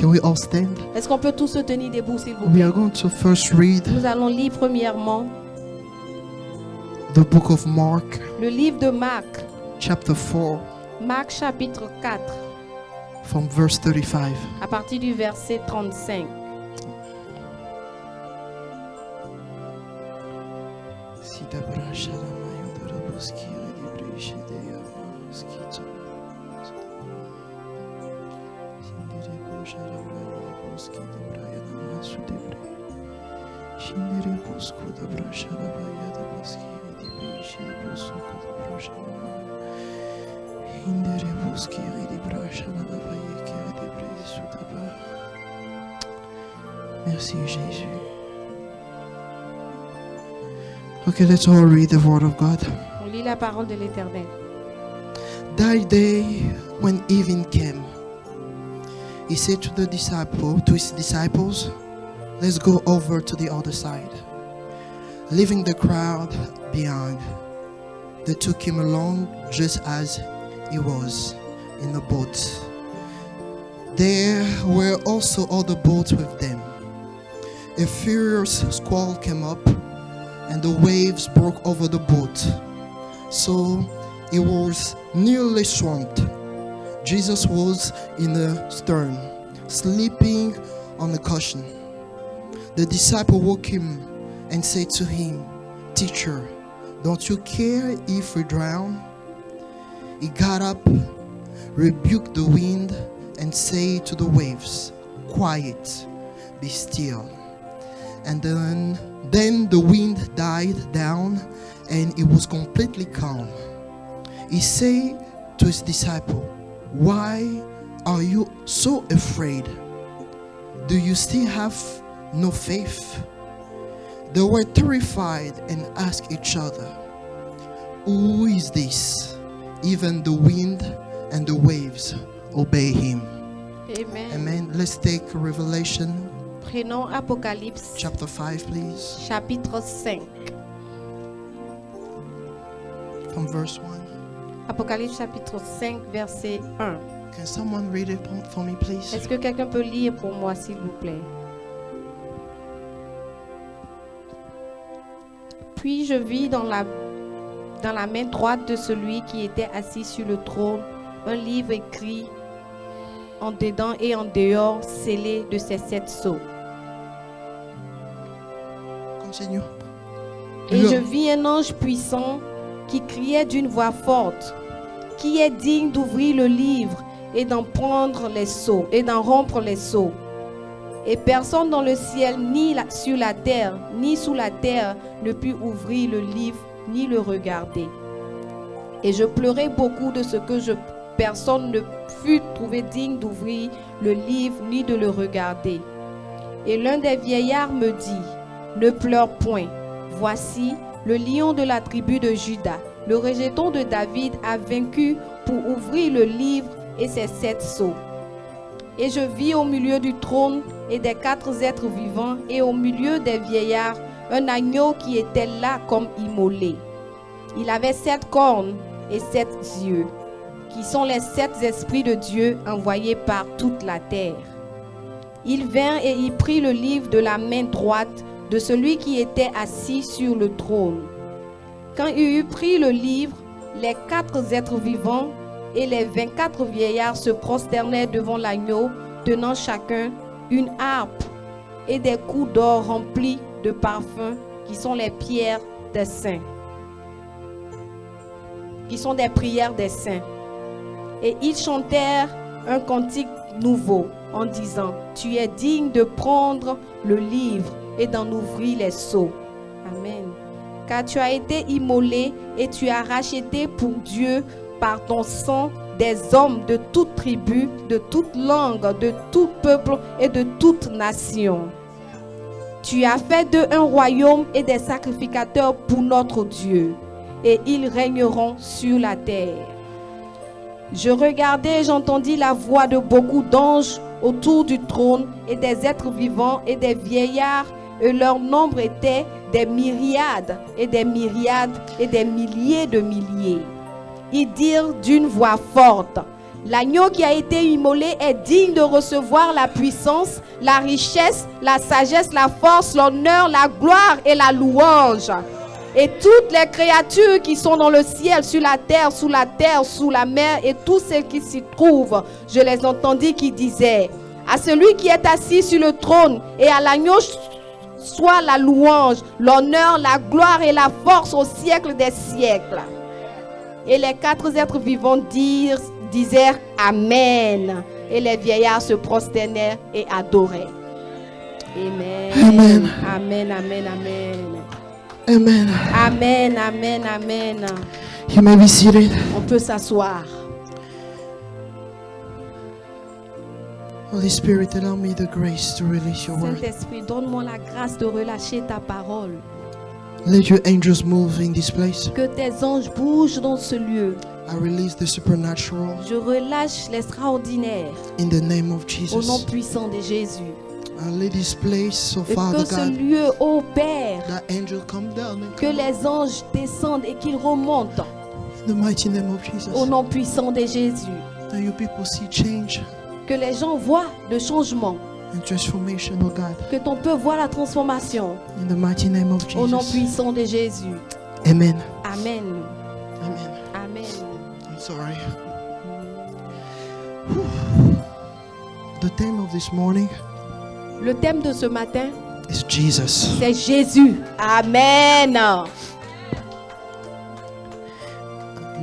Can we all stand? Est-ce qu'on peut tous se tenir debout, s'il vous We plaît? are going to first read Nous allons lire premièrement the book of Mark, le livre de Marc, chapter 4, Marc chapitre 4, from verse 35. à partir du verset 35. Merci Jésus. Okay, let's all read the word of God. On lit la parole de l'Éternel. That day when evening came, he said to his disciples, let's go over to the other side. Leaving the crowd behind, they took him along just as he was in a boat. There were also other boats with them. A furious squall came up, and the waves broke over the boat, so it was nearly swamped. Jesus was in the stern, sleeping on the cushion. The disciple woke him and said to him, "Teacher, don't you care if we drown?" He got up, rebuked the wind, and said to the waves, "Quiet, be still." And then the wind died down, and it was completely calm. He said to his disciple, "Why are you so afraid? Do you still have no faith?" They were terrified and asked each other, "Who is this? Even the wind and the waves obey him." Amen. Amen. Let's take Revelation Prenons Apocalypse chapter 5, please, chapitre 5. from verse 1. Apocalypse chapitre 5, verset 1. Can someone read it for me, please? Est-ce que quelqu'un peut lire pour moi, s'il vous plaît? Puis je vis dans la main droite de celui qui était assis sur le trône un livre écrit en dedans et en dehors, scellé de ses 7 sceaux. Continue. Et je vis un ange puissant qui criait d'une voix forte, qui est digne d'ouvrir le livre et d'en prendre les sceaux et d'en rompre les sceaux. Et personne dans le ciel, ni sur la terre, ni sous la terre, ne put ouvrir le livre, ni le regarder. Et je pleurais beaucoup de ce que personne ne fut trouvé digne d'ouvrir le livre, ni de le regarder. Et l'un des vieillards me dit, ne pleure point. Voici, le lion de la tribu de Juda, le rejeton de David, a vaincu pour ouvrir le livre et ses 7 sceaux. Et je vis au milieu du trône et des 4 êtres vivants et au milieu des vieillards un agneau qui était là comme immolé. Il avait 7 cornes et 7 yeux, qui sont les 7 esprits de Dieu envoyés par toute la terre. Il vint et y prit le livre de la main droite de celui qui était assis sur le trône. Quand il eut pris le livre, les 4 êtres vivants et les 24 vieillards se prosternaient devant l'agneau, tenant chacun une harpe et des coups d'or remplis de parfums, qui sont les pierres des saints, qui sont des prières des saints. Et ils chantèrent un cantique nouveau en disant, tu es digne de prendre le livre et d'en ouvrir les sceaux. Amen. Car tu as été immolé et tu as racheté pour Dieu par ton sang des hommes de toute tribu, de toute langue, de tout peuple et de toute nation. Tu as fait d'eux un royaume et des sacrificateurs pour notre Dieu, et ils régneront sur la terre. Je regardais et j'entendis la voix de beaucoup d'anges autour du trône et des êtres vivants et des vieillards, et leur nombre était des myriades et des myriades et des milliers de milliers. Ils dirent d'une voix forte, L'agneau qui a été immolé est digne de recevoir la puissance, la richesse, la sagesse, la force, l'honneur, la gloire et la louange. Et toutes les créatures qui sont dans le ciel, sur la terre, sous la mer et tous ceux qui s'y trouvent, je les entendis qui disaient: à celui qui est assis sur le trône et à l'agneau soit la louange, l'honneur, la gloire et la force au siècle des siècles. Et les quatre êtres vivants disèrent Amen. Et les vieillards se prosternèrent et adoraient. Amen. Amen. Amen, amen, amen. Amen. Amen, amen, amen. You may be seated. On peut s'asseoir. Holy Spirit, allow me the grace to release your word. Saint-Esprit, donne-moi la grâce de relâcher ta parole. Let your angels move in this place. Que tes anges bougent dans ce lieu. I release the supernatural Je relâche l'extraordinaire in the name of au nom Jesus. puissant de Jésus. And let this place, so Et Father que ce God, lieu, ô Père, that angel come down and que come les anges descendent et qu'ils remontent in the mighty name of au Jesus. nom puissant de Jésus. That you people see change Que les gens voient le changement. and transformation, oh God, Que ton peuple voit la transformation in the mighty name of au nom Jesus. puissant de Jésus. Amen. Amen. Amen. Amen. I'm sorry. Whew. The theme of this morning Le thème de ce matin, is Jesus. c'est Jésus. Amen.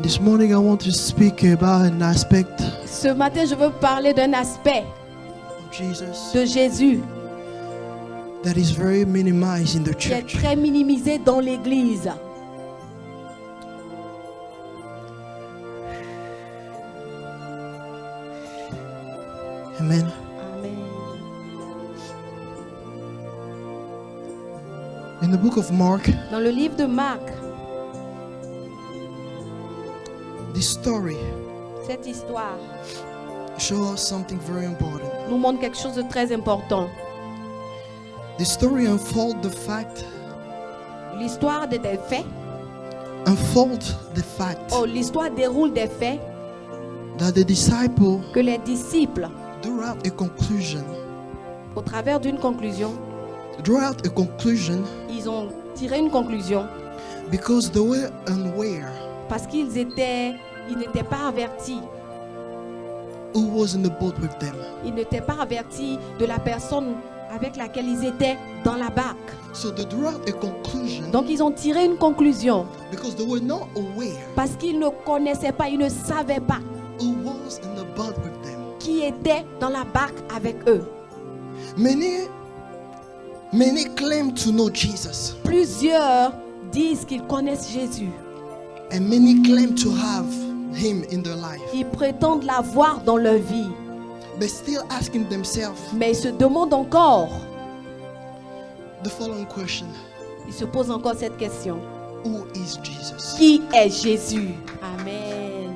This morning I want to speak about an aspect Ce matin, je veux parler d'un aspect of Jesus de Jésus that is very minimized in the qui est church. très minimisé dans l'Église. Amen. Amen. In the book of Mark, Dans le livre de Marc, this story cette histoire shows us something very important. nous montre quelque chose de très important. The story unfold the fact, L'histoire des faits, l'histoire déroule des faits that the disciple, que les disciples, throughout a conclusion, au travers d'une conclusion, ils ont tiré une conclusion because they were unaware parce qu'ils n'étaient pas avertis. who was in the boat with them. Ils n'étaient pas avertis de la personne avec laquelle ils étaient dans la barque. So they drew out a conclusion Donc ils ont tiré une conclusion because they were not aware parce qu'ils ne connaissaient pas, ils ne savaient pas who was in the boat with them. qui était dans la barque avec eux. Many claim to know Jesus, Plusieurs disent qu'ils connaissent Jésus. and many claim to have him in their life, Ils prétendent l'avoir dans leur vie. but still asking themselves Mais ils se demandent encore, the following question: ils se posent encore cette question. who is Jesus? Qui est Jésus? Amen.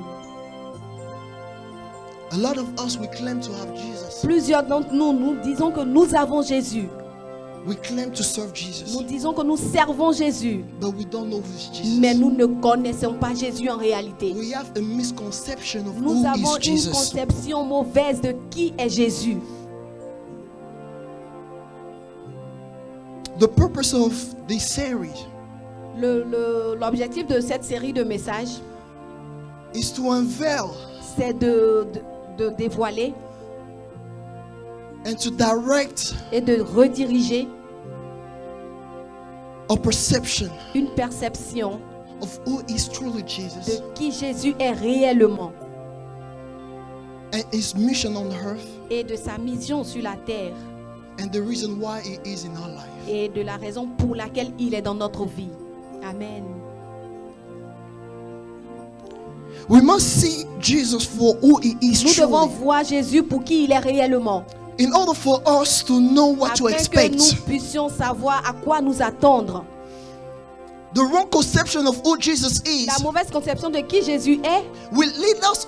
A lot of us, we claim to have Jesus. Plusieurs d'entre nous, nous disons que nous avons Jésus. We claim to serve Jesus, Nous disons que nous servons Jésus. but we don't know who's Jesus. Mais nous ne connaissons pas Jésus en réalité. We have a misconception of Nous who avons is une Jesus. conception mauvaise de qui est Jésus. The purpose of this series L'objectif de cette série de messages, is to unveil c'est de dévoiler and to direct et de rediriger a perception une perception of who is truly de Jesus qui Jésus est réellement and his mission on earth et de sa mission sur la terre and the reason why he is in our life. et de la raison pour laquelle il est dans notre vie. Amen. We must see Jesus for who he is Nous devons truly voir Jésus pour qui il est réellement, in order for us to know what to afin que nous expect. puissions savoir à quoi nous attendre. The wrong conception of who Jesus is La mauvaise conception de qui Jésus est will lead us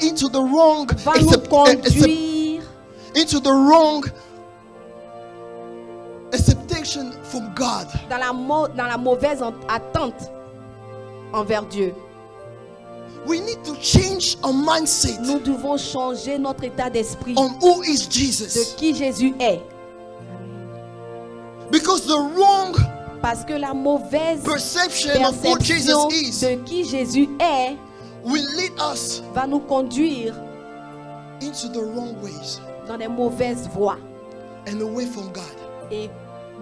into the wrong va nous conduire into the wrong acceptation from God. dans la mauvaise attente envers Dieu. We need to change our mindset Nous devons changer notre état d'esprit on who is de Jesus. qui Jésus est. Because the wrong Parce que la mauvaise perception of who Jesus perception is de qui Jésus est will lead us va nous conduire into the wrong ways dans les mauvaises voies and away from God. et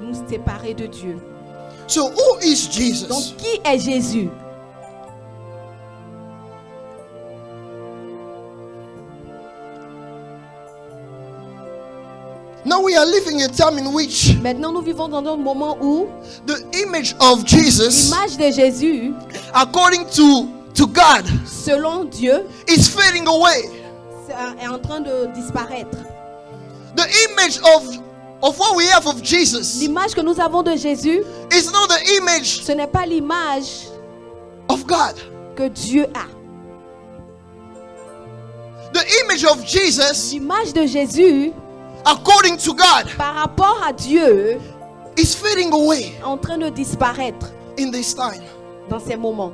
nous séparer de Dieu. So who is Jesus? Donc, qui est Jésus? Now we are living a time in which Maintenant, nous vivons dans un moment où the image of Jesus, l'image de Jésus, according to God, selon Dieu, is fading away. est en train de disparaître. The image of what we have of Jesus L'image que nous avons de Jésus, is not the image ce n'est pas l'image of God. que Dieu a. The image of Jesus, L'image de Jésus, according to God, par rapport à Dieu, is fading away est en train de disparaître in this time. dans ces moments.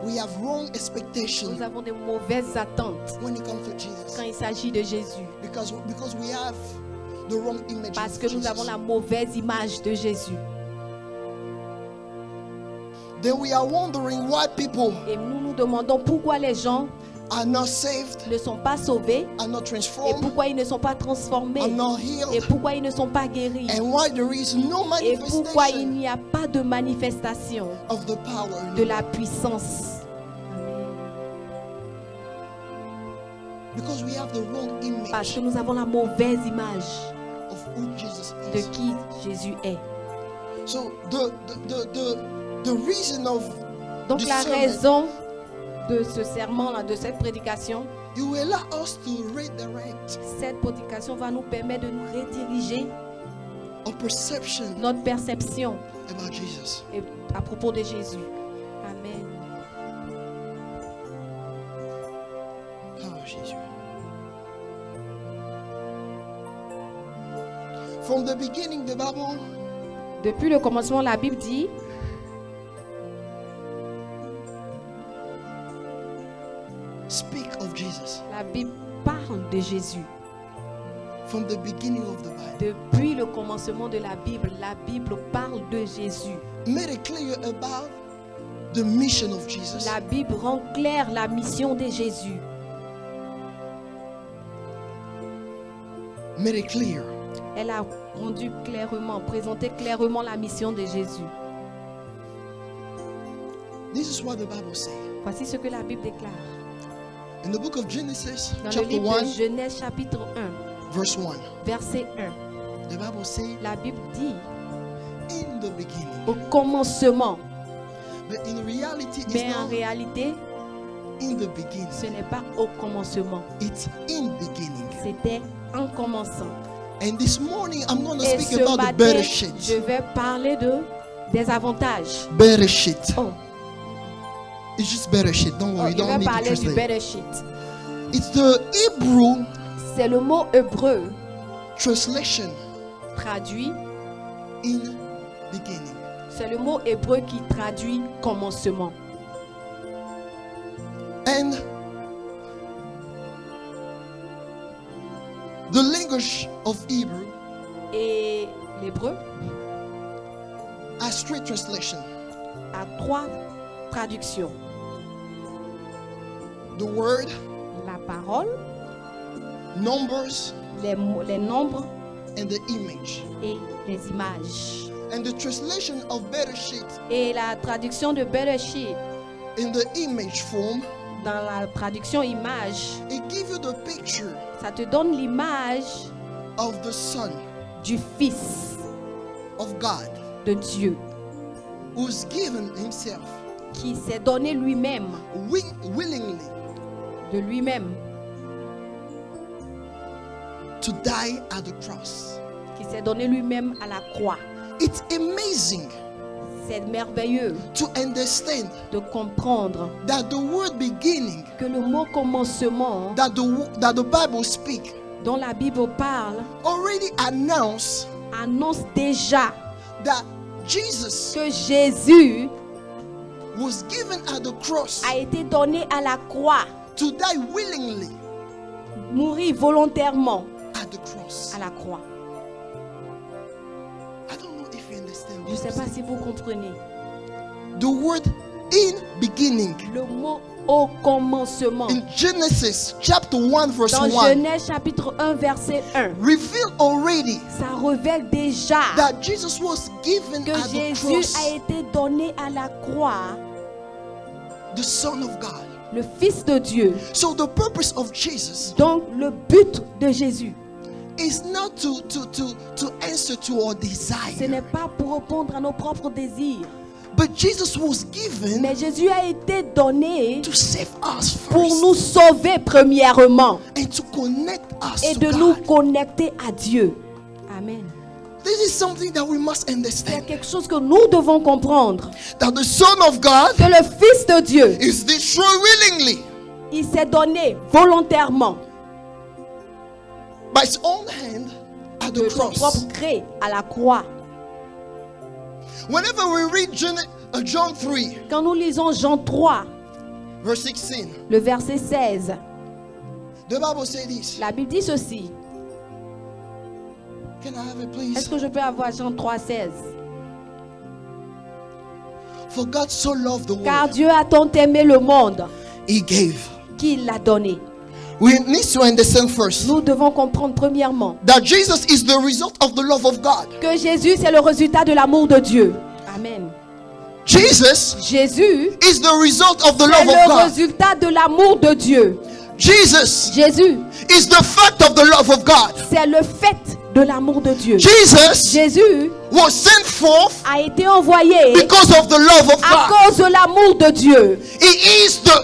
We have wrong Nous expectations avons des mauvaises attentes when it comes to Jesus quand il s'agit de Jésus. because we have the wrong image Parce of que nous Jesus. avons la mauvaise image de Jésus. Then we are wondering why people Et nous nous demandons pourquoi les gens are not saved, ne sont pas sauvés are not et transformed, pourquoi ils ne sont pas transformés are not et healed, pourquoi ils ne sont pas guéris and why there is no et pourquoi il manifestation n'y a pas de manifestation of the power de la puissance. because we have the wrong Parce image que nous avons la mauvaise image of who Jesus de is. qui Jésus est. So the reason of Donc this la sermon, raison de ce serment-là, de cette prédication, it will allow us to redirect cette prédication va nous permettre de nous rediriger our perception notre perception about Jesus. et à propos de Jésus. Amen. Oh, Jesus. From the beginning, the Bible Depuis le commencement, la Bible dit, speak of Jesus. la Bible parle de Jésus. From the beginning of the Bible, Depuis le commencement de la Bible parle de Jésus. made it clear about the mission of Jesus. La Bible rend claire la mission de Jésus. Made it clear. Elle a rendu clairement, présenté clairement la mission de Jésus. This is what the Bible says. Voici ce que la Bible déclare. In the book of Genesis, Dans le chapter livre 1, de Genèse chapitre 1, verse 1, verset 1, the Bible says, la Bible dit in the beginning. au commencement. But in reality, it's Mais en not réalité, in the beginning. ce n'est pas au commencement. It's in beginning. C'était en commençant. And this morning, I'm going to Et speak ce about the matin, better je shit. vais parler des avantages. Better shit. Oh, It's just better shit. Don't worry. je You don't vais need to parler du translate. better shit. It's the Hebrew C'est le mot hébreu translation traduit. in beginning. C'est le mot hébreu qui traduit commencement. And the language of Hebrew Et l'hébreu has three translations. a 3 traductions. The word, La parole, numbers, les nombres and the image. et les images. And the translation of better shit Et la traduction de Bereshit, in the image form, dans la traduction image, it gives you the picture ça te donne l'image of the Son du Fils of God de Dieu who's given himself qui s'est donné lui-même, willingly de lui-même, to die at the cross. qui s'est donné lui-même à la croix. It's amazing C'est merveilleux to understand de comprendre that the word beginning que le mot commencement that the Bible speaks dont la Bible parle already announced annonce déjà that Jesus que Jésus was given at the cross a été donné à la croix, to die willingly mourir volontairement at the cross. à la croix. I don't know if you understand Je ne what sais I'm pas saying. si vous comprenez. The word in beginning Le mot au commencement. in Genesis chapter 1 verse Dans 1 Genèse chapitre 1 verset 1, reveal already ça révèle déjà that Jesus was given que at the Jésus cross, a été donné à la croix, the Son of God. le Fils de Dieu. So the purpose of Jesus Donc le but de Jésus, is not to answer to our ce desire, n'est pas pour répondre à nos propres désirs, but Jesus was given mais Jésus a été donné to save us pour first nous sauver premièrement and to connect us et to de nous God. connecter à Dieu. Amen. This is something that we must C'est understand, quelque chose que nous devons comprendre, that the Son of God que le Fils de Dieu, is destroyed willingly il s'est donné volontairement by his own hand at de the son cross. propre gré à la croix. Whenever we read John 3 Quand nous lisons Jean 3, verse 16, le verset 16, the Bible says this. la Bible dit ceci. Can I have it, Est-ce please? que je peux avoir Jean 3, 16? For God so loved the Car world, Dieu a tant aimé le monde He gave. qu'il l'a donné. We need to understand first Nous devons comprendre premièrement that Jesus is the result of the love of God. que Jésus c'est le résultat de l'amour de Dieu. Amen. Jesus Jésus is the result of the c'est love of le God. résultat de l'amour de Dieu. Jesus Jésus is the fact of the love of God. c'est le fait de l'amour de Dieu. Jesus Jésus was sent forth a été envoyé because of the love of à God. cause de l'amour de Dieu. He is the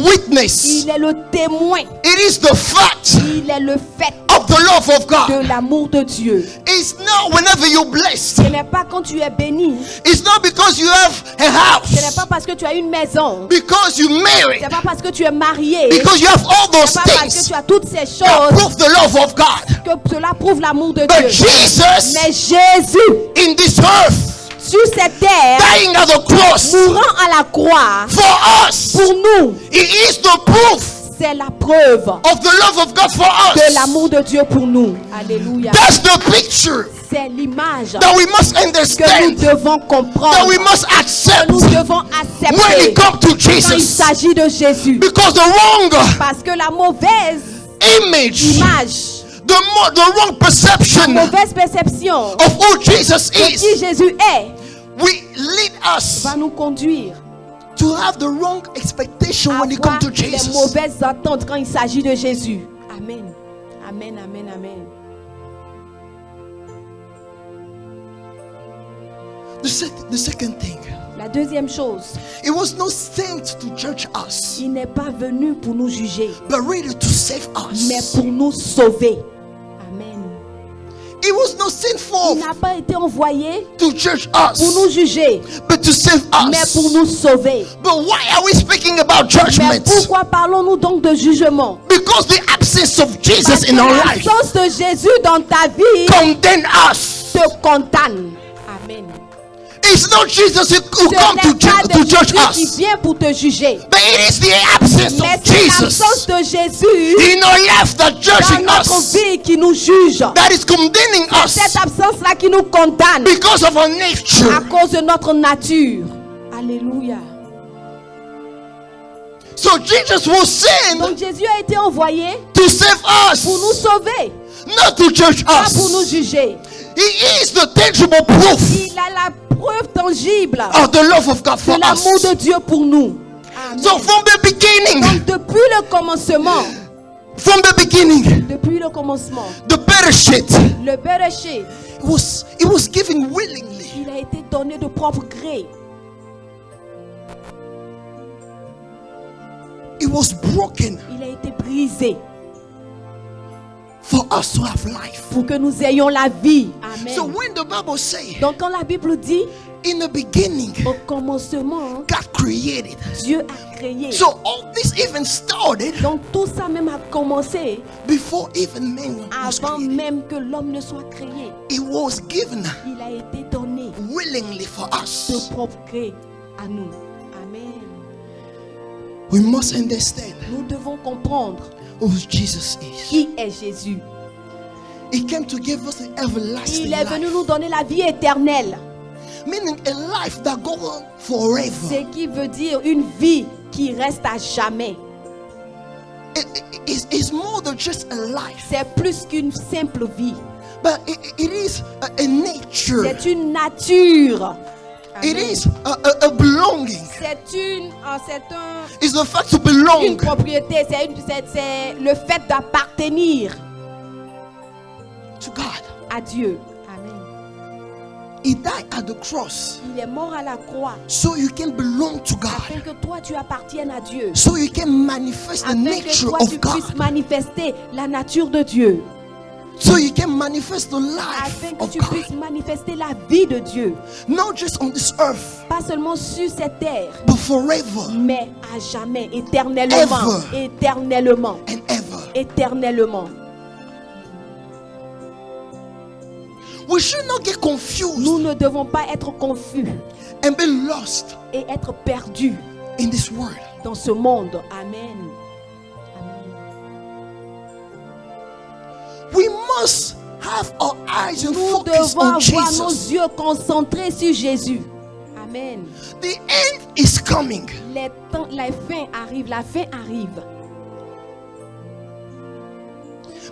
witness. Il est le témoin. It is the fact Il est le fait of the love of God. de l'amour de Dieu. It's not whenever you're blessed. Ce n'est pas quand tu es béni. It's not because you have a Ce n'est house. pas parce que tu as une maison. Because you married. C'est pas parce que tu es marié. Because you have all those C'est pas parce que things tu as toutes ces that choses prove the love of God. que cela prouve l'amour de But Dieu. Jesus Mais Jésus, in this earth, sur cette terre, dying at the cross mourant à la croix, for us, pour nous, He is the proof c'est la preuve of the love of God for de us. l'amour de Dieu pour nous. Alléluia. That's the picture C'est l'image that we must que nous understand, devons that comprendre, we must que accept nous devons when accepter it comes to quand il Jesus. s'agit de Jésus. Because the wrong Parce que la mauvaise image, image, the wrong perception la mauvaise perception of who Jesus de qui is, Jésus est, will lead us va nous conduire to have the wrong expectation à when it avoir comes to les Jesus. mauvaises attentes quand il s'agit de Jésus. Amen. Amen, amen, amen. The second thing, La deuxième chose, it was not sent to judge us, il n'est pas venu pour nous juger, but really to save mais us. pour nous sauver. Amen. It was not sent Il forth n'a pas été envoyé to judge pour nous us, juger, but to save mais us. pour nous sauver. But why are we speaking about Mais judgment? pourquoi parlons-nous donc de jugement? Because the absence of Parce Jesus que in our life l'absence de Jésus dans ta vie condemn us. te condamne. Amen. It's not Jesus who Ce come n'est pas to de judge Jésus qui us, vient pour te juger, but it is the absence mais of c'est l'absence Jesus de Jésus in our life that dans judging notre us, vie qui nous juge. that is condemning Cette us absence-là qui nous condamne because of our à nature. cause de notre nature. Alléluia. So Jesus was sent Donc Jésus a été envoyé to save pour nous us, sauver, not to judge pas pour nous us. juger. He is the tangible proof Il a la preuve tangible of the love of God de for l'amour us. de Dieu pour nous. Amen. So from the beginning, Donc depuis le commencement, depuis le commencement, the Bereshit, le Bereshit, it was given willingly. il a été donné de propre gré. It was broken Il a été brisé for us to have life. pour que nous ayons la vie. Amen. So when the Bible says, Donc quand la Bible dit in the beginning, au commencement, God created. Dieu a créé. So all this even started Donc tout ça même a commencé before even man was avant created. même que l'homme ne soit créé. It was given Il a été donné willingly for de us. propre gré à nous. Amen. We must understand Nous devons comprendre who Jesus is. qui est Jésus. He came to give us an everlasting Il est venu life, nous donner la vie éternelle. meaning a life that goes on forever. Ce qui veut dire une vie qui reste à jamais. It's more than just a life, C'est plus qu'une simple vie. but it is a nature. C'est une nature. It Amen. is a belonging. C'est It's the fact to belong. une propriété. C'est le fait d'appartenir To God. à Dieu. Amen. He died at the cross Il est mort à la croix so you can belong to God, afin que toi tu appartiennes à Dieu. so you can manifest the Afin que nature toi tu of God, puisses manifester la nature de Dieu. so you can manifest the life Afin que of tu God, puisses manifester la vie de Dieu. not just on this earth, Pas seulement sur cette terre, but forever mais à jamais, éternellement. Ever. Éternellement. and ever. Éternellement. We should not get confused Nous ne devons pas être confus and be lost et être perdus in this world. dans ce monde. Amen. Amen. We must have our eyes and Nous focus devons on avoir nos Jesus. yeux concentrés sur Jésus. Amen. The end is coming. La fin arrive, la fin arrive.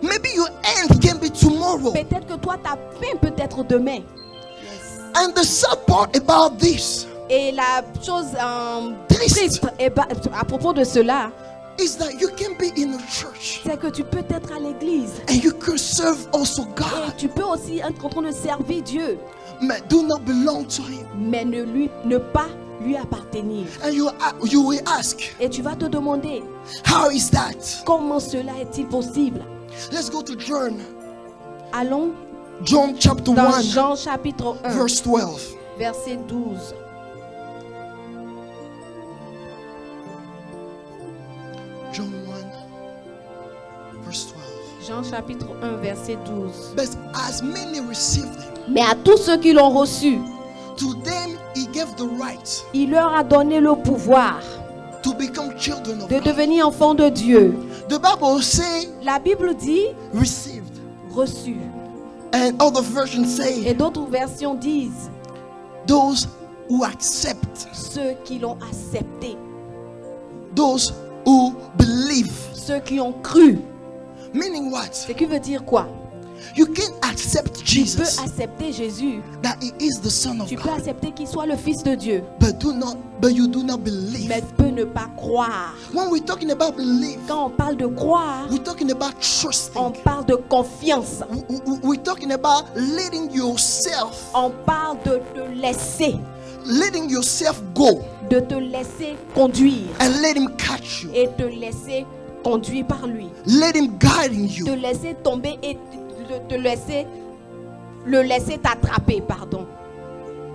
Maybe your end can be tomorrow. Peut-être que toi, ta fin peut être demain. Yes. And the sad part about this Et la chose Triste. triste à propos de cela, is that you can be in a church c'est que tu peux être à l'église. and you can serve also Et God, tu peux aussi être en train de servir Dieu, but do not belong to Him. mais ne pas lui appartenir. And you will ask, Et tu vas te demander, how is that? comment cela est-il possible? Let's go to John. Allons John chapter dans 1, Jean chapitre 1, verse 12. verset 12. John 1, verse 12. Jean chapitre 1, verset 12. But as many received Him, Mais à tous ceux qui l'ont reçu, to them He gave the right il leur a donné le pouvoir to become children of de God. devenir enfants de Dieu. The Bible say La Bible dit received, reçu. and other versions say Et d'autres versions disent those who accept, ceux qui l'ont accepté, those who believe. ceux qui ont cru. Meaning what? Ce qui veut dire quoi? You can accept Tu peux Jesus, accepter Jésus. that He is the Son of Tu peux God, accepter qu'il soit le Fils de Dieu. but you do not believe. Mais tu peux ne pas croire. When we're talking about belief, Quand on parle de croire, we're talking about on trusting. parle de confiance. We're talking about letting yourself, On parle de te laisser. letting yourself go De te laisser conduire. and let Him catch you, Et te laisser conduire par lui. let Him guiding Te you. laisser tomber et le laisser t'attraper, pardon.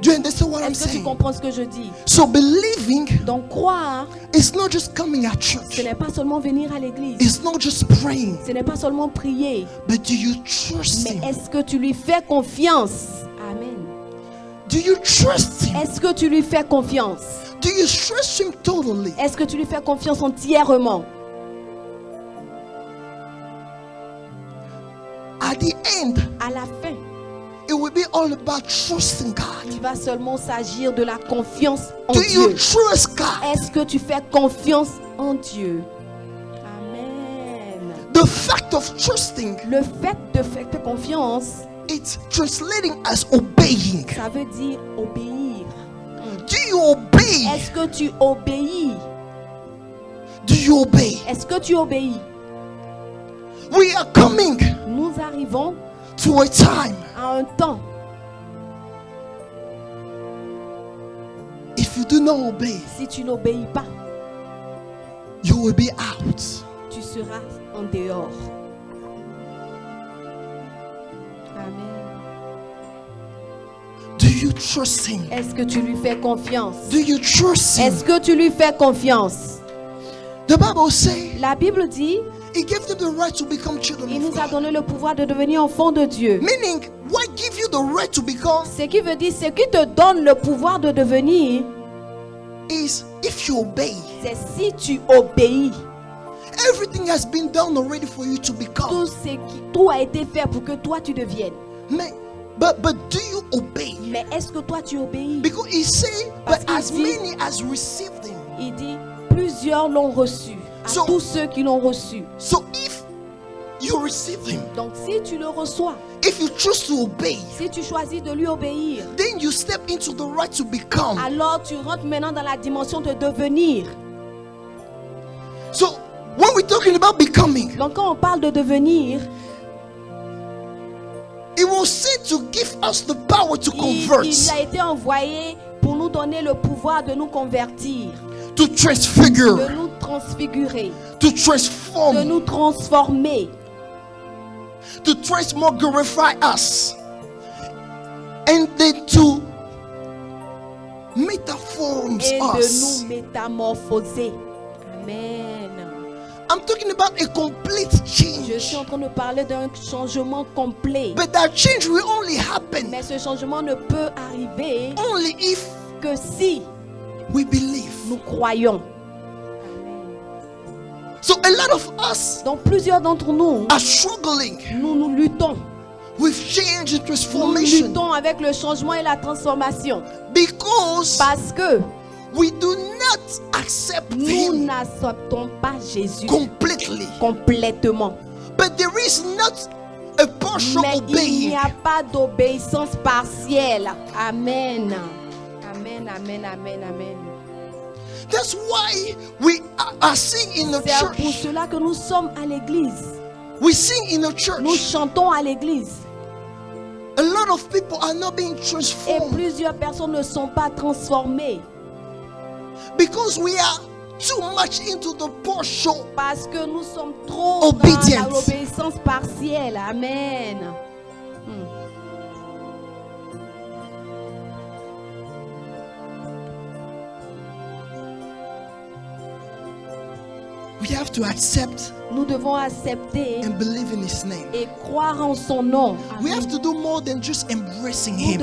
Do you understand what I'm Est-ce que tu saying? comprends ce que je dis? So believing Donc croire, is not just coming at ce church, n'est pas seulement venir à l'église. it's not just praying, Ce n'est pas seulement prier. but do you trust Mais Him? est-ce que tu lui fais confiance? Amen. Do you trust Him? Est-ce que tu lui fais confiance? Do you trust Him totally? Est-ce que tu lui fais confiance entièrement? At the end, À la fin, it will be all about trusting God. il va seulement s'agir de la confiance en Do you Dieu. trust God? Est-ce que tu fais confiance en Dieu? Amen. The fact of trusting, Le fait de faire confiance, it's translating as obeying. ça veut dire obéir. Do you obey? Est-ce que tu obéis? Do you obey? Est-ce que tu obéis? We are coming Nous arrivons to a time. à un temps. If you do not obey, Si tu n'obéis pas, you will be out. tu seras en dehors. Amen. Do you trust him? Est-ce que tu lui fais confiance? Do you trust him? Est-ce que tu lui fais confiance? The Bible says La Bible dit, he gave them the right to become children il of nous a God. donné le pouvoir de devenir enfants de Dieu. Meaning, what give you the right to become Ce qui veut dire, ce qui te donne le pouvoir de devenir, is if you obey. c'est si tu obéis. Everything has been done already for you to become. Tout a été fait pour que toi tu deviennes. But do you obey? Mais est-ce que toi tu obéis? Because he said, Parce but qu'il as dit- many as received him. Il dit, plusieurs l'ont reçu. À So- tous ceux qui l'ont reçu. So if you receive him, Donc si tu le reçois, if you choose to obey, si tu choisis de lui obéir, then you step into the right to become. alors tu rentres maintenant dans la dimension de devenir. So when we're talking about becoming, Donc quand on parle de devenir, it was sent to give us the power to il convert, a été envoyé pour nous donner le pouvoir de nous convertir, to transfigure, de nous transfigurer, to de transform, nous transformer, to glorify us, and then to metamorphose et de us. nous métamorphoser. Amen. I'm talking about a complete Je suis change. en train de parler d'un changement complet. But that change will only happen Mais ce changement ne peut arriver only if que si we believe. nous croyons. So a lot of us Donc plusieurs d'entre nous, are struggling nous luttons. with change and Nous transformation luttons avec le changement et la transformation. because Parce que we do not accept nous him n'acceptons pas Jésus completely. complètement. But there is not a partial Mais il obeying. n'y a pas d'obéissance partielle. Amen. Amen, amen, amen, amen. That's why we are sing in a C'est pour church. cela que nous sommes à l'église. We sing in a Nous church. chantons à l'église. A lot of people are not being Et transformed plusieurs personnes ne sont pas transformées. because we are too much into the partial. Parce que nous sommes trop Obedience. dans l'obéissance partielle. Amen. We have to accept Nous devons accepter and believe in his name. et croire en son nom. We Amen. have to do more than just embracing Nous him.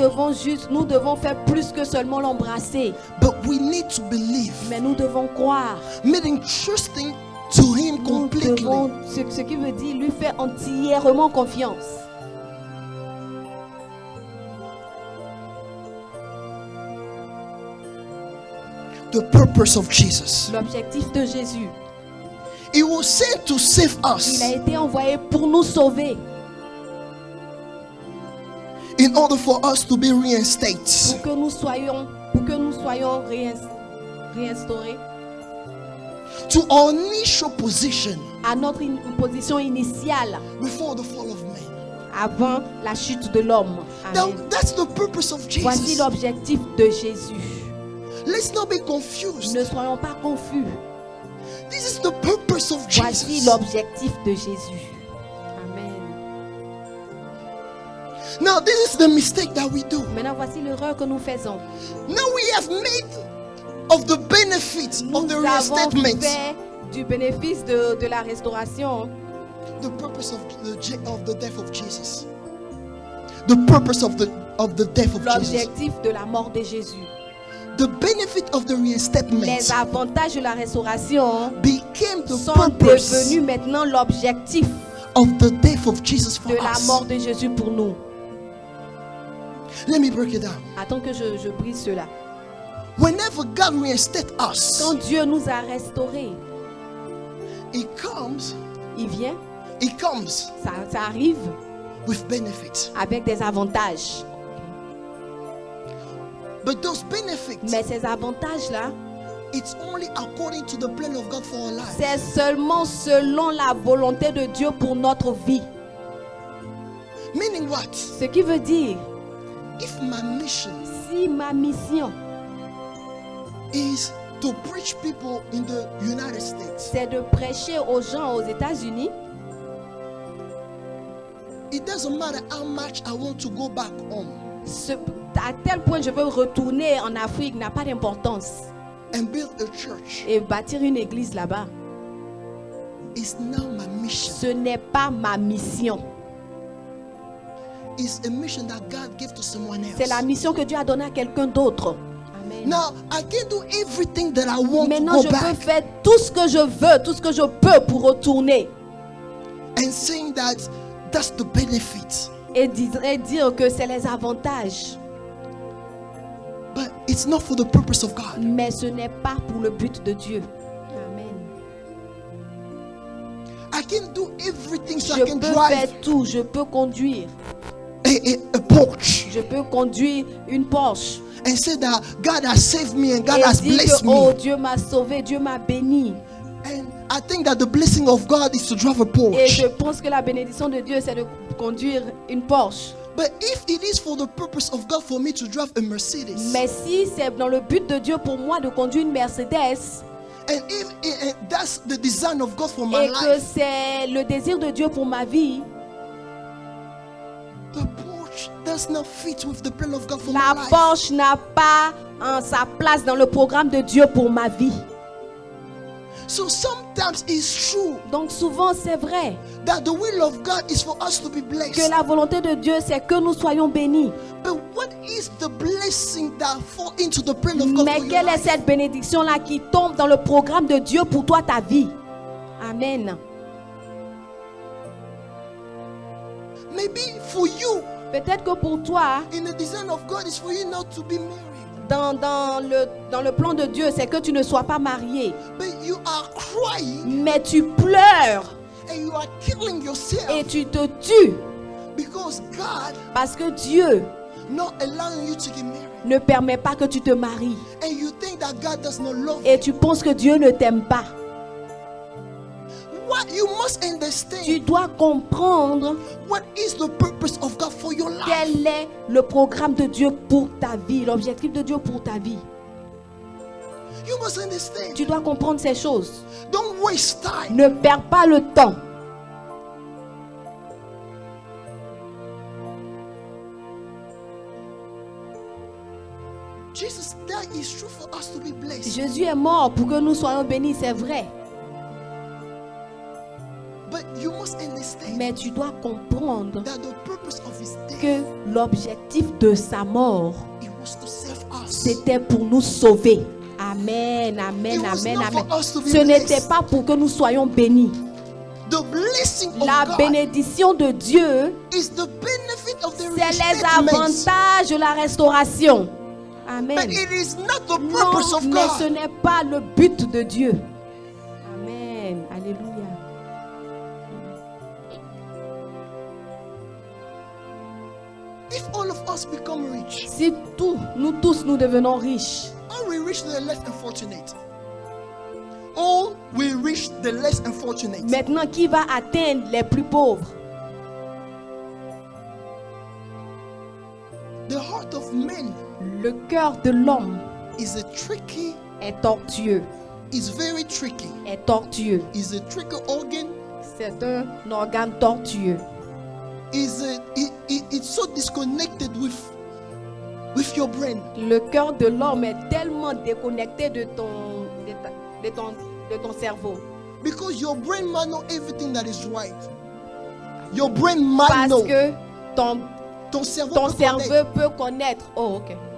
devons faire plus que seulement l'embrasser. But we need to believe, Mais nous devons croire. meaning trusting to him Nous completely. devons, ce qui veut dire lui faire entièrement confiance. The purpose of Jesus. L'objectif de Jésus, He was sent to save il us a été envoyé pour nous sauver, in order for us to be reinstated, pour que nous soyons réinstaurés to our initial position à notre position initiale before the fall of man. avant la chute de l'homme. Now, Amen. that's the purpose of Voici Jesus. l'objectif de Jésus. Let's not be confused. Ne soyons pas confus. This is the purpose of Voici Jesus. l'objectif de Jésus. Amen. Now, this is the mistake that we do. Maintenant, voici l'erreur que nous faisons. Now we have made of the benefits Nous of the avons reinstatement fait du bénéfice de la restauration the purpose of the death of Jesus. The purpose of the death of Jesus. l'objectif de la mort de Jésus. The benefit of the reinstatement Les avantages de la restauration became the sont purpose devenus maintenant l'objectif of the death of Jesus for de la us. mort de Jésus pour nous. Let me break it down. Attends que je brise cela. Whenever God reinstates us, Quand Dieu nous a restaurés, it comes ça arrive with benefits. avec des avantages. But those benefits, Mais ces avantages-là, it's only according to the plan of God for our life. c'est seulement selon la volonté de Dieu pour notre vie. Meaning what? Ce qui veut dire, If my mission si ma mission, is to preach people in the United States, c'est de prêcher aux gens aux États-Unis, it doesn't matter how much I want to go back home. à tel point je veux retourner en Afrique n'a pas d'importance. and build a church Et bâtir une église là-bas, is now my mission. ce n'est pas ma mission. It's a mission that God gave to someone else. C'est la mission que Dieu a donnée à quelqu'un d'autre. Amen. Now I can do everything that I want Maintenant, to je go peux back faire tout ce que je veux, tout ce que je peux pour retourner and saying that that's the benefit. et dire que c'est les avantages. But it's not for the purpose of God. Mais ce n'est pas pour le but de Dieu. Amen. I can do everything so I Je can peux drive faire tout. Je peux conduire. a Porsche Je peux conduire une Porsche. and say that God has saved me and God Et has dire blessed que oh, me. Dieu m'a sauvé, Dieu m'a béni. And I think that the blessing of God is to drive a Et je Porsche. pense que la bénédiction de Dieu, c'est de conduire une Porsche. But if it is for the purpose of God for me to drive a Mercedes, Mais si c'est dans le but de Dieu pour moi de conduire une Mercedes and if that's the design of God for my et que life, c'est le désir de Dieu pour ma vie, the Porsche does not fit with the plan of God for my la life. Porsche n'a pas sa place dans le programme de Dieu pour ma vie. So sometimes it's true Donc souvent c'est vrai that the will of God is for us to be que blessed. la volonté de Dieu c'est que nous soyons bénis. But what is the blessing that fall into the plan of God Mais for your quelle est life? cette bénédiction-là qui tombe dans le programme de Dieu pour toi, ta vie? Amen. Maybe for you, Peut-être que pour toi, in the design of God, is for you not to be married. dans le plan de Dieu, c'est que tu ne sois pas marié. But you are crying Mais tu pleures and you are killing yourself et tu te tues because God parce que Dieu not allowing you to get married. ne permet pas que tu te maries. And you think that God does not love Et you. tu penses que Dieu ne t'aime pas. What you must understand, Tu dois comprendre what is the purpose of God for your life. quel est le programme de Dieu pour ta vie, l'objectif de Dieu pour ta vie. You must understand. Tu dois comprendre ces choses. Don't waste time. Ne perds pas le temps. Jesus died is true for us to be blessed. Jésus est mort pour que nous soyons bénis, c'est vrai. But you must understand Mais tu dois comprendre that the purpose of his death, que l'objectif de sa mort, it was to save us. c'était pour nous sauver. Amen, amen, It was amen, not amen. for us to be Ce n'était blessed. pas pour que nous soyons bénis. The blessing of La God bénédiction de Dieu, is the benefit of the c'est les restatement. avantages de la restauration. Amen. But it is not the Non, purpose of mais ce God. n'est pas le but de Dieu. Amen. Alléluia. If all of us become rich, Si nous tous, nous devenons riches, all we reach the less unfortunate. All we reach the less unfortunate. maintenant qui va atteindre les plus pauvres? The heart of man Le cœur de l'homme is a tricky, est tortueux. is very tricky. Est tortueux. Is a tricky organ. C'est un organe tortueux. It's so disconnected with your brain. Le cœur de l'homme est tellement déconnecté de ton cerveau. Because your brain might know everything that is right. Your brain might Parce know. que ton Ton cerveau peut cerveau connaître peut connaître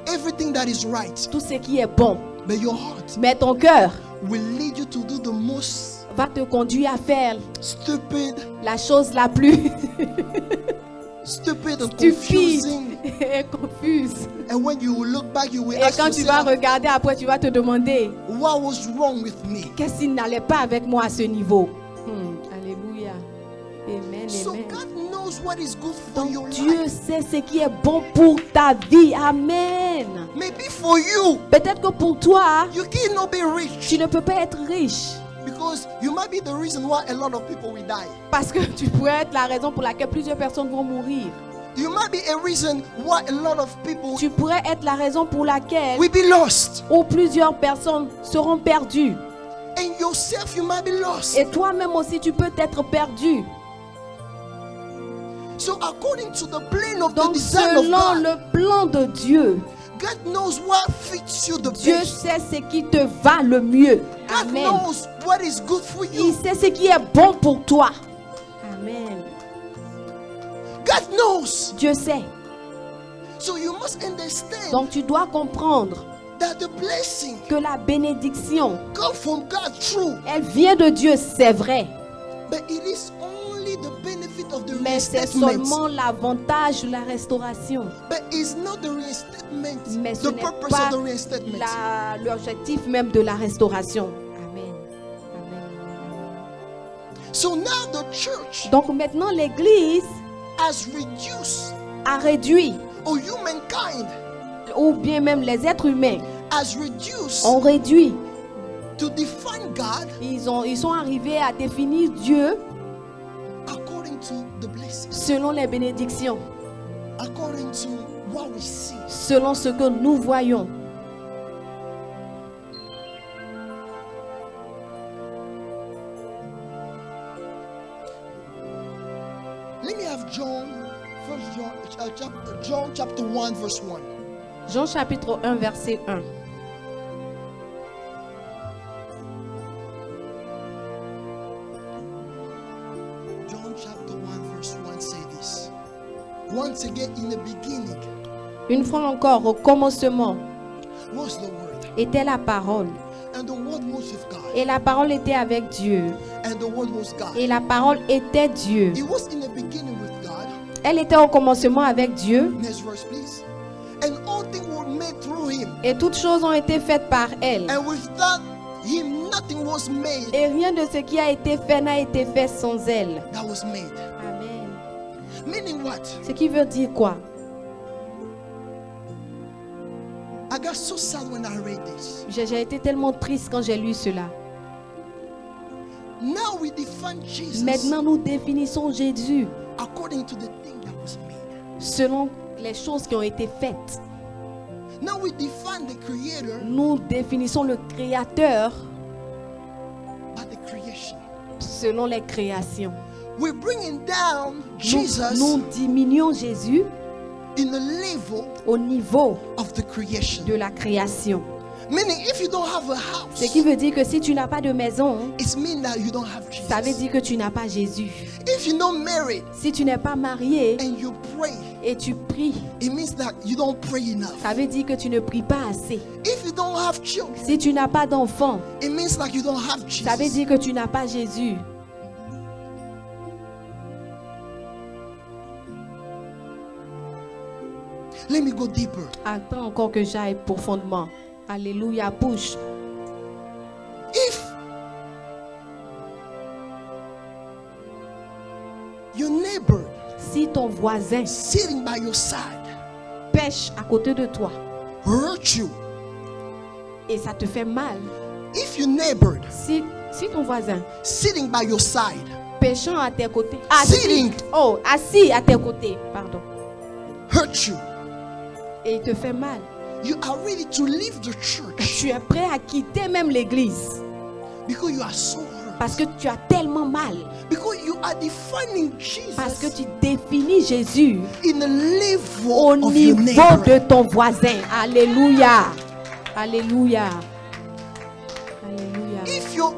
everything that is right. tout ce qui est bon. But your heart Mais ton cœur will lead you to do the most va te conduire à faire stupid la chose la plus and stupide confusing. et confuse. And when you will look back, you will Et ask quand tu vas yourself, regarder après, tu vas te demander what was wrong with me? qu'est-ce qui n'allait pas avec moi à ce niveau. Alléluia. Amen, So amen. God knows what is good for your Donc Dieu life. sait ce qui est bon pour ta vie. Amen. Maybe for you, Peut-être que pour toi, you cannot be rich tu ne peux pas être riche. because you might be the reason why a lot of people will die. Parce que tu pourrais être la raison pour laquelle plusieurs personnes vont mourir. You might be a reason why a lot of people Tu pourrais être la raison pour laquelle will be lost. ou plusieurs personnes seront perdues. And yourself, you might be lost. Et toi-même aussi, tu peux être perdu. So according to the plan of the Donc design of selon God, le plan de Dieu, God knows what fits you the Dieu best. sait ce qui te va le mieux. God Amen. knows what is good for Il you. sait ce qui est bon pour toi. Amen. God knows. Dieu sait. So you must understand Donc tu dois comprendre that the blessing que la bénédiction, comes from God true, elle vient de Dieu, c'est vrai. but it is only the benefit of the Mais c'est reinstatement. seulement l'avantage de la restauration. But it's not the reinstatement, Mais ce the n'est purpose pas of the reinstatement. l'objectif même de la restauration. Amen. Amen. So now the church Donc maintenant l'église has reduced, a réduit, or humankind ou bien même les êtres humains has reduced ont réduit. to define God Ils sont arrivés à définir Dieu according to the blessing, selon les bénédictions, according to what we see. selon ce que nous voyons. Let me have John, John chapter 1 verse 1. Jean chapitre 1 verset 1. John chapter 1 verse 1 say this. Once again in the beginning Une fois encore, au commencement was the word, était la parole. and the word was with God, Et la parole était avec Dieu. and the word was God. Et la parole était Dieu. It was in the beginning with God. Elle était au commencement avec Dieu. Next verse please. And all things were made through him, Et toutes choses ont été faites par elle. and without him nothing was made Et rien de ce qui a été fait n'a été fait sans elle. that was made. Amen. Meaning what? Ce qui veut dire quoi? I got so sad when I read this. J'ai été tellement triste quand j'ai lu cela. Now we define Jesus Maintenant, nous définissons Jésus according to the thing that was made. selon les choses qui ont été faites. Now we define the creator Nous définissons le Créateur by the creation. selon les créations. We're bringing down Nous Jesus diminuons Jésus in the level au niveau of the creation. de la création. Meaning, if you don't have a Ce house, qui veut dire que si tu n'as pas de maison, it means that you don't have ça veut Jesus. dire que tu n'as pas Jésus. If you're not married Si tu n'es pas marié and you pray, et tu pries, it means that you don't pray enough. ça veut dire que tu ne pries pas assez. If you don't have children, Si tu n'as pas d'enfant, it means like you don't have ça veut Jesus. dire que tu n'as pas Jésus. Let me go deeper. Attends encore que j'aille profondément. Alléluia, push. If your neighbor Si ton voisin sitting by your side pêche à côté de toi hurt you, et ça te fait mal, if your neighbor si ton voisin sitting by your side péchant à tes côtés, Sitting. assis à tes côtés, pardon, hurt you, et il te fait mal, you are ready to leave the church tu es prêt à quitter même l'église because you are so hurt. parce que tu as tellement mal, Because you are defining parce que Jesus tu définis Jésus in the level au of your niveau neighbor. de ton voisin. Alléluia. Alléluia. Alléluia.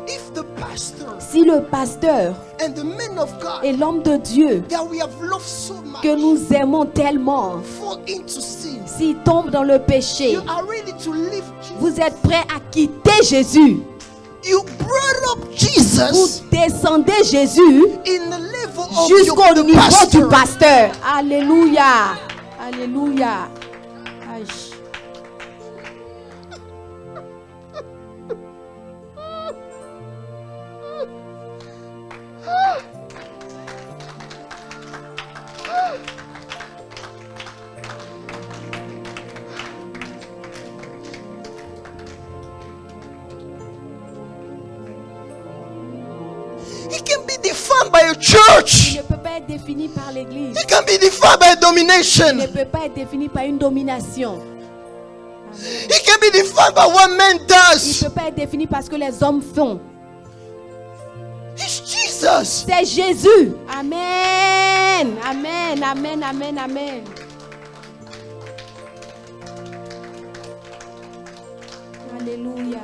If the pastor Si le pasteur and the men of God et l'homme de Dieu that we have loved so much que nous aimons tellement, fall into sin, s'il tombe dans le péché, you are ready to leave Jesus. vous êtes prêts à quitter Jésus. You brought up Vous Jesus descendez Jésus in the level of jusqu'au the niveau pastor. du pasteur. Alléluia. Alléluia. Aïe. It can be defined by a Il church. ne peut pas être défini par l'église. It can be defined by a Il domination. ne peut pas être défini par une domination. It can be defined by what man Il ne does. peut pas être défini parce que les hommes font. It's Jesus. C'est Jésus. Amen. Amen. Amen. Amen. Amen. Amen. Alléluia.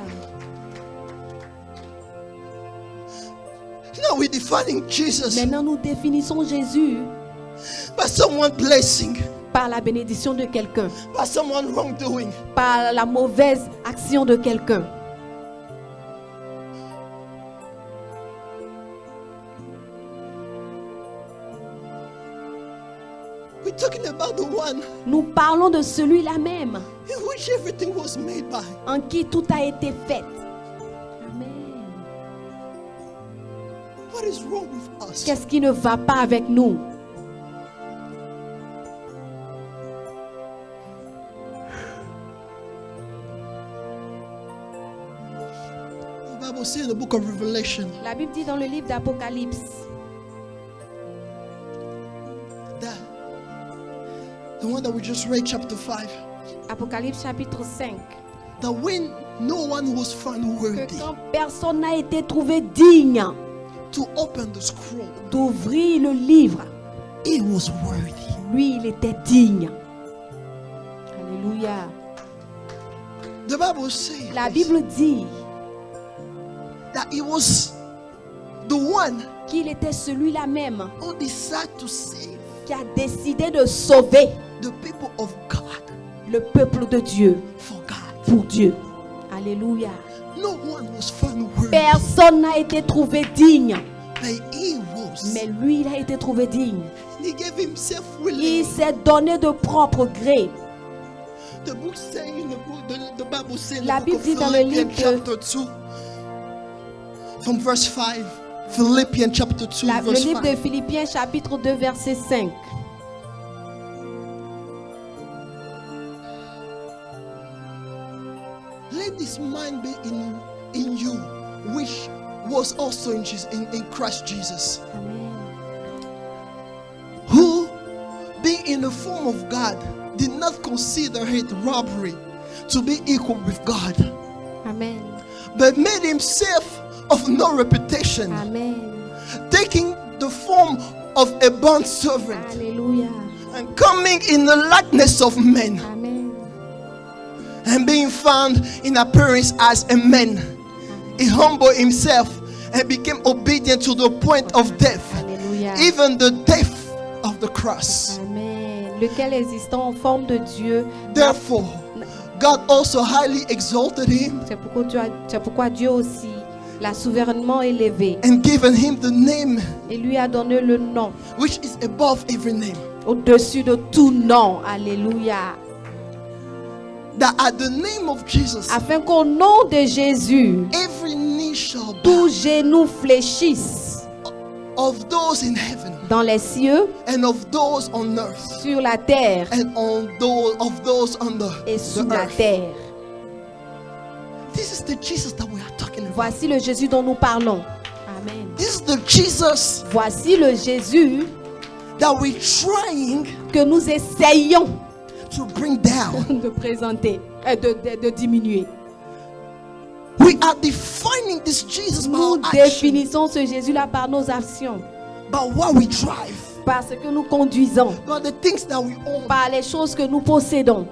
Now we're defining Jesus Maintenant, nous définissons Jésus by someone blessing, par la bénédiction de quelqu'un, by someone wrongdoing. par la mauvaise action de quelqu'un. We're talking about the one Nous parlons de celui-là même, in which everything was made by. en qui tout a été fait. Amen. What is wrong with us? Qu'est-ce qui ne va pas avec nous? The Bible says in the book of Revelation La Bible dit dans le livre d'Apocalypse that the one that we just read, chapter 5, Apocalypse chapitre 5, that when no one was found que worthy quand personne n'a été trouvé digne to open the scroll, d'ouvrir le livre, he was worthy. lui, il était digne. Alléluia. The Bible says La Bible dit that he was the one qu'il était celui-là même who decided to save qui a décidé de sauver the people of God le peuple de Dieu for God. pour Dieu. Alléluia. No one was found worthy, Personne n'a été trouvé digne, but he was. mais lui, il a été trouvé digne. He gave himself Il willingly. s'est donné de propre gré. The book saying in the book, the Bible says in La the book of Bible dit dans le Philippians livre chapter 2, from verse 5. Philippians chapter 2, Le verse livre de 5. Philippiens chapitre 2 verset 5. Let this mind be in you, which was also in Christ Jesus, Amen. who, being in the form of God, did not consider it robbery to be equal with God, Amen. but made himself of no reputation, Amen. taking the form of a bond servant, Alléluia. and coming in the likeness of men, Amen. and being found in appearance as a man, he humbled himself and became obedient to the point of death, Alléluia. even the death of the cross. Amen. Lequel existant en forme de Dieu. Therefore, God also highly exalted him C'est pourquoi Dieu aussi l'a souverainement élevé and given him the name et lui a donné le nom which is above every name, au-dessus de tout nom. Alléluia. that at the name of Jesus Afin qu'au nom de Jésus, every knee shall tout bow, genou fléchisse of those in heaven dans les cieux, and of those on earth sur la terre and of those on et the sous la earth. terre. This is the Jesus that we are talking about. Voici le Jésus dont nous parlons. Amen. This is the Jesus Voici le Jésus that we're trying que nous essayons to bring down. de présenter, de diminuer. We are defining this Jesus by Nous our action, définissons ce Jésus-là par nos actions, by what we drive, par ce que nous conduisons, by the things that we own. par les choses que nous possédons.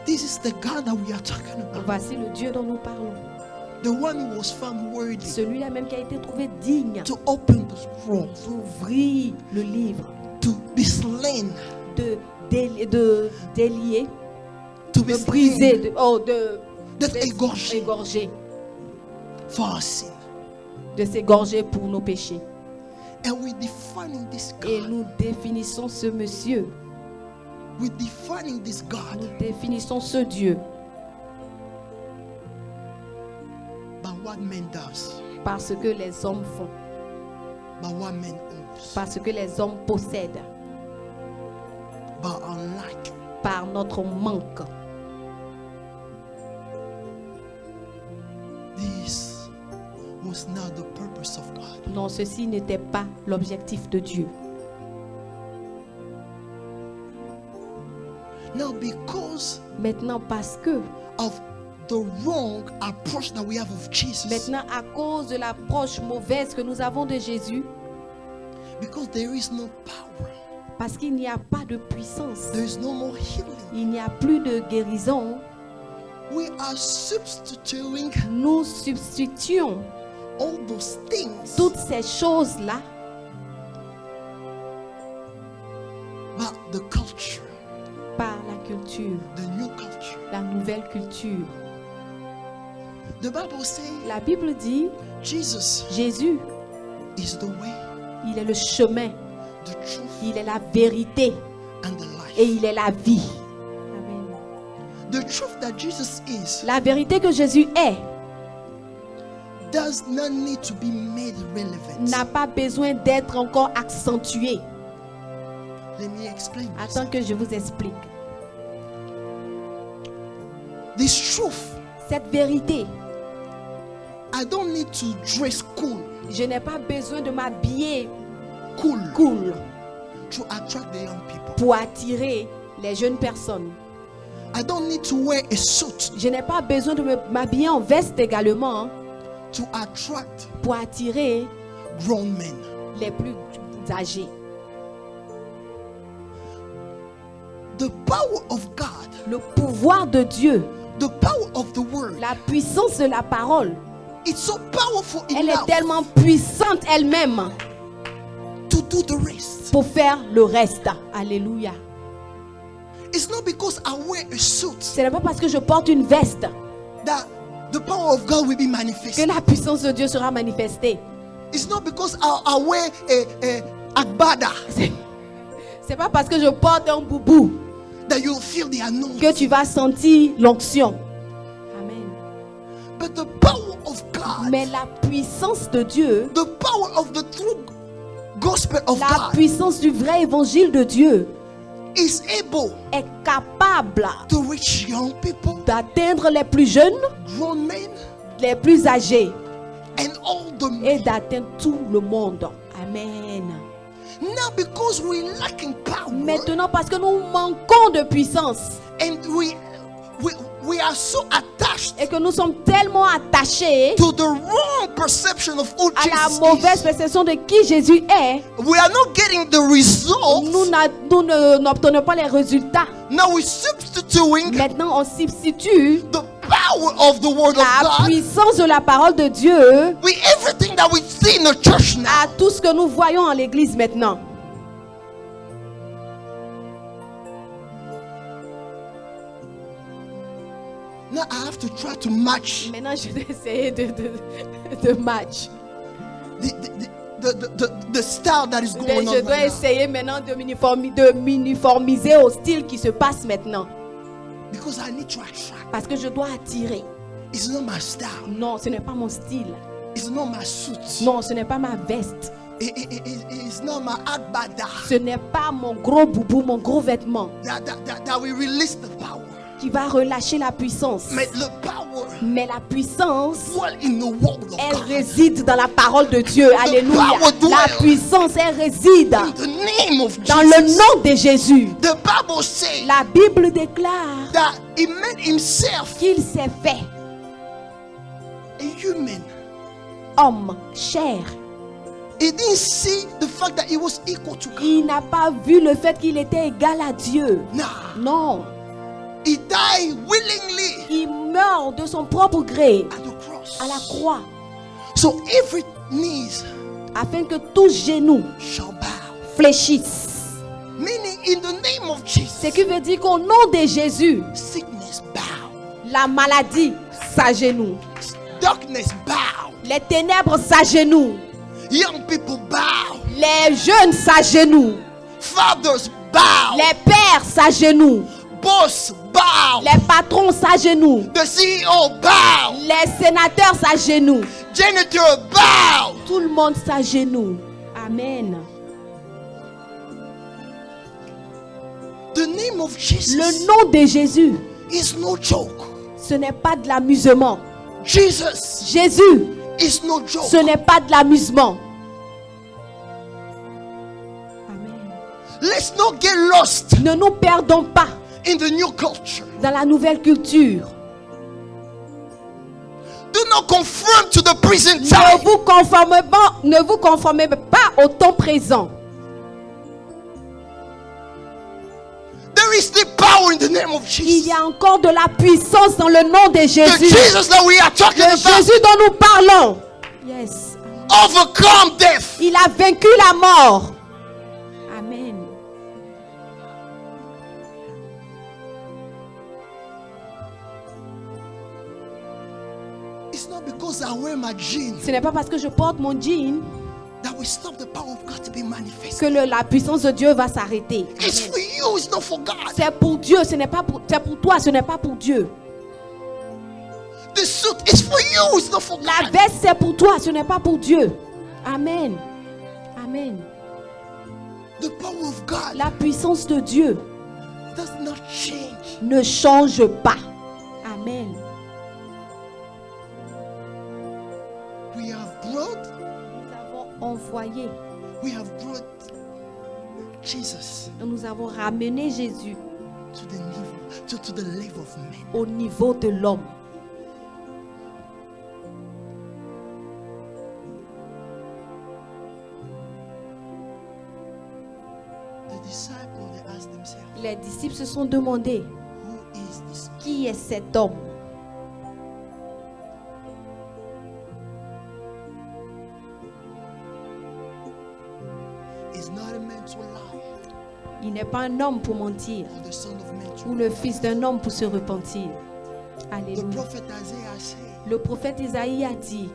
This is the God that we are talking about. Voici le Dieu dont nous parlons. The one who was found worthy Celui-là même qui a été trouvé digne to open the scroll, d'ouvrir le livre, to be slain, de délier, to be de briser, slain, d'être d'égorger, égorgé for our sin. de s'égorger pour nos péchés. And we're defining this Et God. nous définissons ce monsieur, We're defining this God nous définissons ce Dieu by what man does, parce que les hommes font, by what man owns, parce que les hommes possèdent, by our lack. par notre manque. This was not the purpose of God. Non, ceci n'était pas l'objectif de Dieu. Now, because Maintenant, parce que of the wrong approach that we have of Jesus. Maintenant, à cause de l'approche mauvaise que nous avons de Jésus, Because there is no power. parce qu'il n'y a pas de puissance, There is no more healing. il n'y a plus de guérison, We are substituting nous substituons all those things toutes ces choses-là by the culture, par la culture, the new culture. la nouvelle culture. The Bible says La Bible dit, Jesus Jésus, is the way, il est le chemin, the truth, il est la vérité and the et life. il est la vie. Amen. The truth that Jesus is La vérité que Jésus est does not need to be made relevant. n'a pas besoin d'être encore accentuée. Let me explain. Attends que je vous explique. This truth, Cette vérité, I don't need to dress cool, je n'ai pas besoin de m'habiller cool cool to attract the young people. pour attirer les jeunes personnes. I don't need to wear a suit Je n'ai pas besoin de m'habiller en veste également hein, to attract pour attirer grown men. les plus âgés. The power of God, Le pouvoir de Dieu, the power of the word, la puissance de la parole, it's so powerful elle est enough tellement puissante elle-même to do the rest. pour faire le reste. Alléluia. It's not because I wear a suit Ce n'est pas parce que je porte une veste that the power of God will be que manifested. la puissance de Dieu sera manifestée. It's not because I wear a agbada C'est pas parce que je porte un boubou that you'll feel the anointing. que tu vas sentir l'onction. Amen. But the power of God, Mais la puissance de Dieu, the power of the true gospel of la God puissance du vrai évangile de Dieu is able est capable to reach young people, d'atteindre les plus jeunes, grown men, les plus âgés and all the et men. d'atteindre tout le monde. Amen. Now, because we lacking power Maintenant, parce que nous manquons de puissance and we are so attached et que nous sommes tellement attachés to the wrong perception of who à la Jesus mauvaise is, perception de qui Jésus est, we are not getting the results. nous n'obtenons pas les résultats. Now we're substituting Maintenant, on substitue the power of the word of la God puissance de la parole de Dieu with everything that we see in the church now. à tout ce que nous voyons en l'église maintenant. Now I have to try to match Maintenant, je vais essayer de match. the style that is going on Je dois right now. essayer maintenant de m'uniformiser au style qui se passe maintenant. Because I need to attract. Parce que je dois attirer. It's not my style. Non, ce n'est pas mon style. It's not my suit. Non, ce n'est pas ma veste. It's not my agbada Ce n'est pas mon gros boubou, mon gros vêtement that will release the power. qui va relâcher la puissance. But the power Mais la puissance, dwell in the word of elle God. réside dans la parole de Dieu. Alléluia. power dwells La puissance, elle réside In the name of dans le Jesus. nom de Jésus. The Bible says La Bible déclare that he made himself qu'il s'est fait a human. homme, chair. He didn't see the fact that he was equal to God. Il n'a pas vu le fait qu'il était égal à Dieu. Nah, Non. he died willingly Il meurt de son propre gré at the cross. à la croix So every knees afin que tout genou shall bow. fléchisse. Meaning in the name of Ce Jesus, qui veut dire qu'au nom de Jésus, sickness bow. la maladie s'agenouille. Darkness bow. Les ténèbres s'agenouillent. Young people bow. Les jeunes s'agenouillent. Fathers bow. Les pères s'agenouillent. Boss bow. Les patrons s'agenouillent. The CEO bow. Les sénateurs s'agenouillent. Janitor bow. Tout le monde s'agenouille. Amen. The name of Jesus Le nom de Jésus, is no joke. ce n'est pas de l'amusement. Jesus Jésus, is no joke. ce n'est pas de l'amusement. Amen. Let's not get lost Ne nous perdons pas in the new culture. dans la nouvelle culture. conform to the present Ne time. vous conformez pas au temps présent. There is the power in the name of Il Jesus. y a encore de la puissance dans le nom de The Jésus. Jesus that we are talking Le about Jésus dont nous parlons. Yes. overcome death. Il a vaincu la mort. Amen. It's not because I wear my jeans Ce n'est pas parce que je porte mon jean that will stop the power of God to be manifested. que la puissance de Dieu va s'arrêter. It's Amen. for you, it's not for God. C'est pour Dieu, ce n'est pas pour, c'est pour toi, ce n'est pas pour Dieu. The suit is for you, it's not for La God. veste, c'est pour toi, ce n'est pas pour Dieu. Amen. Amen. The power of God La puissance de Dieu does not change. ne change pas. Amen. We have brought, Nous avons envoyé, we have brought Jesus nous avons ramené Jésus to the level, to the level of men. au niveau de l'homme. The disciples, they asked themselves, Les disciples se sont demandé, who is this man? qui est cet homme? Is not a man to lie, Il n'est pas un homme pour mentir, or the son of man to ou le fils d'un homme pour se repentir. The Alléluia. prophet Isaiah said, Le prophète Isaïe a dit,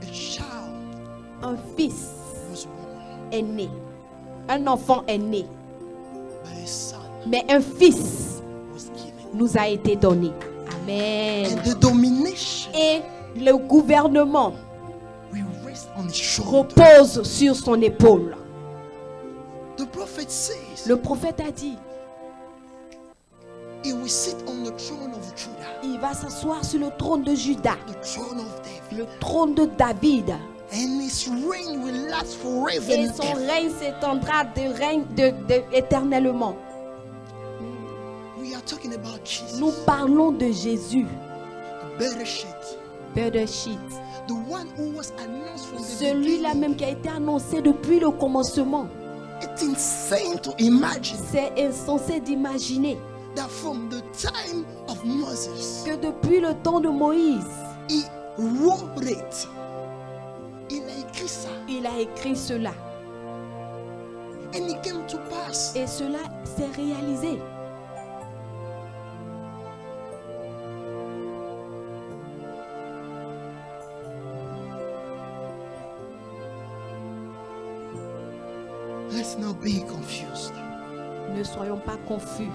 a child un fils was born, est né, un enfant est né, but a son mais un fils was given. nous a été donné. Amen. And the domination Et le gouvernement will rest on his shoulder. repose sur son épaule. The prophet says Le prophète a dit, he will sit on the throne of Judah, il va s'asseoir sur le trône de Juda, the throne of David, le trône de David. and his reign will last forever Et and son ever. règne s'étendra éternellement. We are talking about Jesus, Nous parlons de Jésus, the better shit, Bereshit, the one who was announced from the celui-là beginning. même qui a été annoncé depuis le commencement. It's insane to imagine C'est insensé d'imaginer that from the time of Moses, que depuis le temps de Moïse, he wrote it. Il a écrit ça. il a écrit cela. And it came to pass. Et cela s'est réalisé. Let's not be confused. Ne soyons pas confus.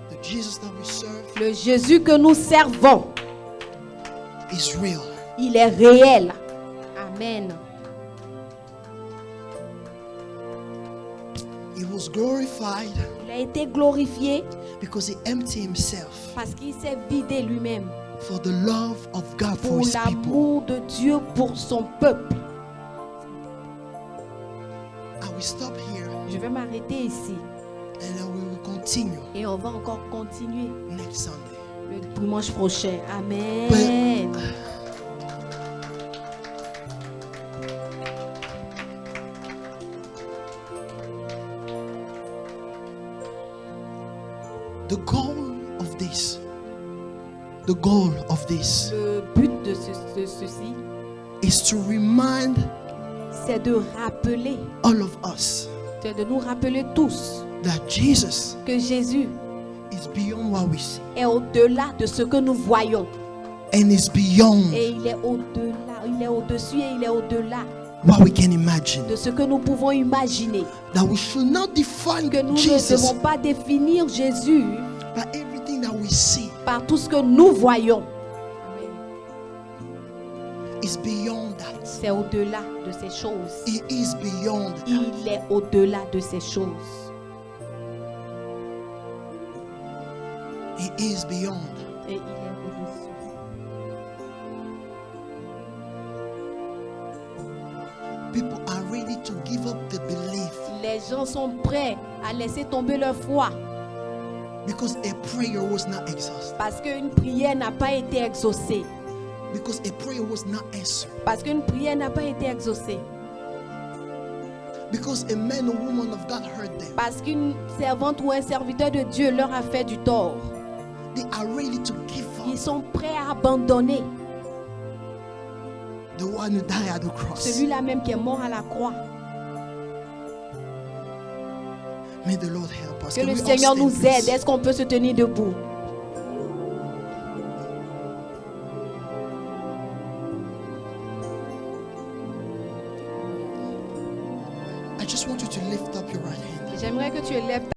The Jesus that we serve Le Jésus que nous servons, is real. il est réel. Amen. He was glorified Il a été glorifié because he emptied himself parce qu'il s'est vidé lui-même for the love of God for pour his people. l'amour de Dieu pour son peuple. I will stop here Je vais m'arrêter ici and then we will continue et on va encore continuer next Sunday. le dimanche prochain. Amen. The goal of this Le but de ceci, is to remind c'est de rappeler, all of us c'est de nous rappeler tous that Jesus que Jésus is beyond what we see est au-delà de ce que nous voyons. and is beyond Et il est au-delà, il est au-dessus et il est au-delà what we can imagine. de ce que nous pouvons imaginer. That we should not define Que nous ne Jesus devons pas définir Jésus by everything that we see. par tout ce que nous voyons. It's beyond that. C'est au-delà de ces choses. It is beyond that. Il est au-delà de ces choses. It is beyond. Et il est au-dessus. People are ready to give up the belief Les gens sont prêts à laisser tomber leur foi because a prayer was not exhausted. parce qu'une prière n'a pas été exaucée. Because a prayer was not answered. Parce qu'une prière n'a pas été exaucée. Because a man or woman of God heard them. Parce qu'une servante ou un serviteur de Dieu leur a fait du tort. They are ready to give Ils up. sont prêts à abandonner The one who died at the cross. celui-là même qui est mort à la croix. May the Lord help us. Que Can le we all Seigneur stand, nous aide. please? Est-ce qu'on peut se tenir debout? I just want you to lift up your right hand. J'aimerais que tu élèves